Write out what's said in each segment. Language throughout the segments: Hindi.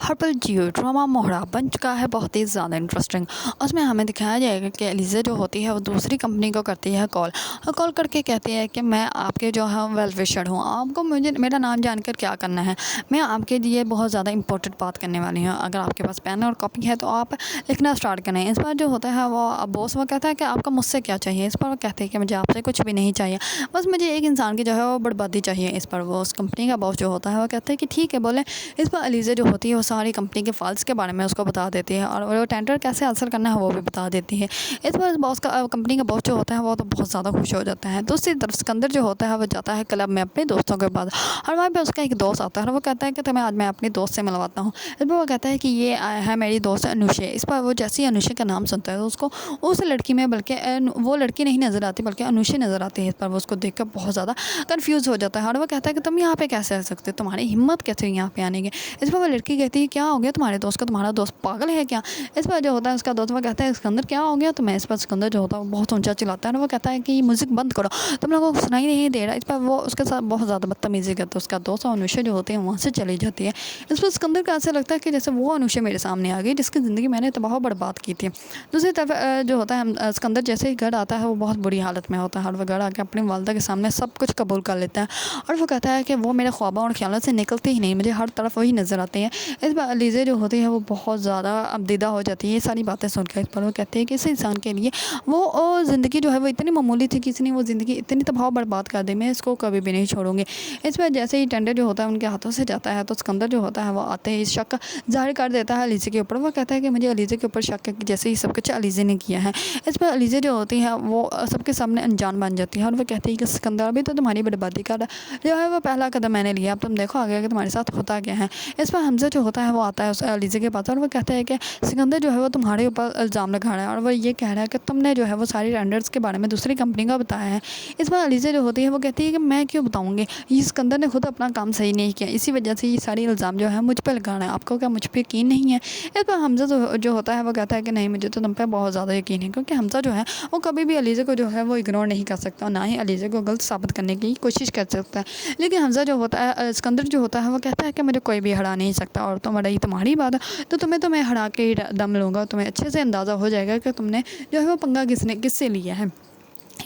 हर पल जियो ड्रामा मोहरा बन चुका है बहुत ही ज़्यादा इंटरेस्टिंग। उसमें हमें दिखाया जाएगा कि एलिज़ा जो होती है वो दूसरी कंपनी को करती है कॉल और कॉल करके कहती है कि मैं आपके जो है वेल विशर हूँ, आपको मुझे मेरा नाम जानकर क्या करना है। मैं आपके लिए बहुत ज़्यादा इंपॉर्टेंट बात करने वाली हूँ। अगर आपके पास पेन और कॉपी है तो आप लिखना स्टार्ट करें। इस बार जो होता है वो बॉस वो कहता है कि आपका मुझसे क्या चाहिए। इस पर वो कहते हैं कि मुझे आपसे कुछ भी नहीं चाहिए, बस मुझे एक इंसान की जो है वो बर्बादी चाहिए। इस पर वो उस कंपनी का बॉस जो होता है वो कहते हैं कि ठीक है बोले। इस पर एलिज़ा जो होती है वो सारी कंपनी के फाइल्स के बारे में उसको बता देती है और वो टेंडर कैसे हासिल करना है वो भी बता देती है। इस पर बॉस का कंपनी का बॉस जो होता है वो तो बहुत ज़्यादा खुश हो जाता है। दूसरी तरफ सिकंदर जो होता है वो जाता है क्लब में अपने दोस्तों के पास और वहाँ पे उसका एक दोस्त आता है और वो कहता है कि तुम्हें आज मैं अपने दोस्त से मिलवाता हूँ। इस पर वो कहता है कि ये है मेरी दोस्त अनुषा। इस पर वो जैसे ही अनुषा का नाम सुनता है तो उसको उस लड़की में बल्कि वो लड़की नहीं नज़र आती बल्कि अनुषा नज़र आती है। इस पर वो उसको देख कर बहुत ज़्यादा कन्फ्यूज़ हो जाता है और वो कहता है कि तुम यहाँ पे कैसे आ सकते हो, तुम्हारी हिम्मत कैसे हुई यहाँ पे आने की। इस पर वो लड़की कहती है क्या हो गया तुम्हारे दोस्त को, तुम्हारा दोस्त पागल है क्या। इस पर जो होता है उसका दोस्त वो कहता है सिकंदर क्या हो गया तुम्हें। इस पर सिकंदर जो होता है वो बहुत ऊंचा चिल्लाता है और वो कहता है कि म्यूज़िक बंद करो, तुम लोगों को सुनाई नहीं दे रहा। इस पर वो उसके साथ बहुत ज़्यादा बदतमीजी करता है। उसका दोस्त और अनुषा जो होती है वहाँ से चली जाती है। इस पर सिकंदर को ऐसा लगता है कि जैसे वो अनुषा मेरे सामने आ गई जिसकी ज़िंदगी मैंने तबाह बर्बाद की थी। दूसरी तरफ जो होता है सिकंदर जैसे ही घर आता है वो बहुत बुरी हालत में होता है और वह घर आकर अपनी वालदा के सामने सब कुछ कबूल कर लेता है और वो कहता है कि वो मेरे ख्वाबों और ख्यालों से निकलते ही नहीं, मुझे हर तरफ वही नज़र आते हैं। इस बार एलिज़ा जो होती है वो बहुत ज़्यादा अबदीदा हो जाती है ये सारी बातें सुनकर। इस पर वो कहते हैं कि इस इंसान के लिए वो ज़िंदगी जो है वो इतनी मामूली थी कि इसने वो ज़िंदगी इतनी तबाह बर्बाद कर दी, मैं इसको कभी भी नहीं छोड़ूंगी। इस पर जैसे ही टेंडर जो होता है उनके हाथों से जाता है तो सिकंदर जो होता है वो आते ही शक जाहिर कर देता है एलिज़ा के ऊपर। वो कहता है कि मुझे एलिज़ा के ऊपर शक है कि जैसे ही सब कुछ एलिज़ा ने किया है। इस पर एलिज़ा जो होती है वो सबके सामने अनजान बन जाती है और वो कहती है कि सिकंदर अभी तो तुम्हारी बर्बादी का जो है वो पहला कदम मैंने लिया, अब तुम देखो आगे कि तुम्हारे साथ होता क्या है। इस पर हमजा जो होता है वो आता है उस एलिज़ा के पास और वो कहता है कि सिकंदर जो है वो तुम्हारे ऊपर इल्ज़ाम लगा रहा है और वो ये कह रहा है कि तुमने जो है वो सारी टेंडर्स के बारे में दूसरी कंपनी का बताया है। इस पर एलिज़ा जो होती है वो कहती है कि मैं क्यों बताऊँगी, ये सिकंदर ने खुद अपना काम सही नहीं किया, इसी वजह से ये सारी इल्ज़ाम जो है मुझ पर लगा रहा है, आपको क्या मुझ पर यकीन नहीं है। इस पर हमजा जो होता है वो कहता है कि नहीं मुझे तो तुम पर बहुत ज़्यादा यकीन है, क्योंकि हमजा जो है वो कभी भी एलिज़ा को जो है वो इग्नोर नहीं कर सकता और ना ही एलिज़ा को गलत साबित करने की कोशिश कर सकता है। लेकिन हमजा जो होता है सिकंदर जो होता है वो कहता है कि मुझे कोई भी हरा नहीं सकता और रही तुम्हारी बात है तो तुम्हें तो मैं हरा के ही दम लूँगा, तुम्हें अच्छे से अंदाज़ा हो जाएगा कि तुमने जो है वो पंगा किससे लिया है।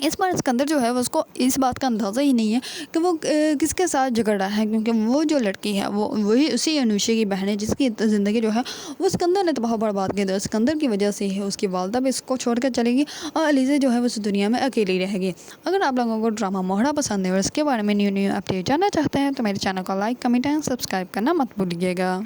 इस बार सिकंदर जो है वो उसको इस बात का अंदाज़ा ही नहीं है कि वो किसके साथ झगड़ रहा है, क्योंकि वो जो लड़की है वो वही उसी अनुषा की बहन है जिसकी ज़िंदगी जो है वो सिकंदर ने तबाह बर्बाद कर दिया। सिकंदर की वजह से ही उसकी वालदा भी इसको छोड़ कर चलेगी और एलिज़ा जो है वो इस दुनिया में अकेली रहेगी। अगर आप लोगों को ड्रामा मोहरा पसंद है और इसके बारे में न्यू अपडेट जानना चाहते हैं तो मेरे चैनल को लाइक कमेंट एंड सब्सक्राइब करना मत भूलिएगा।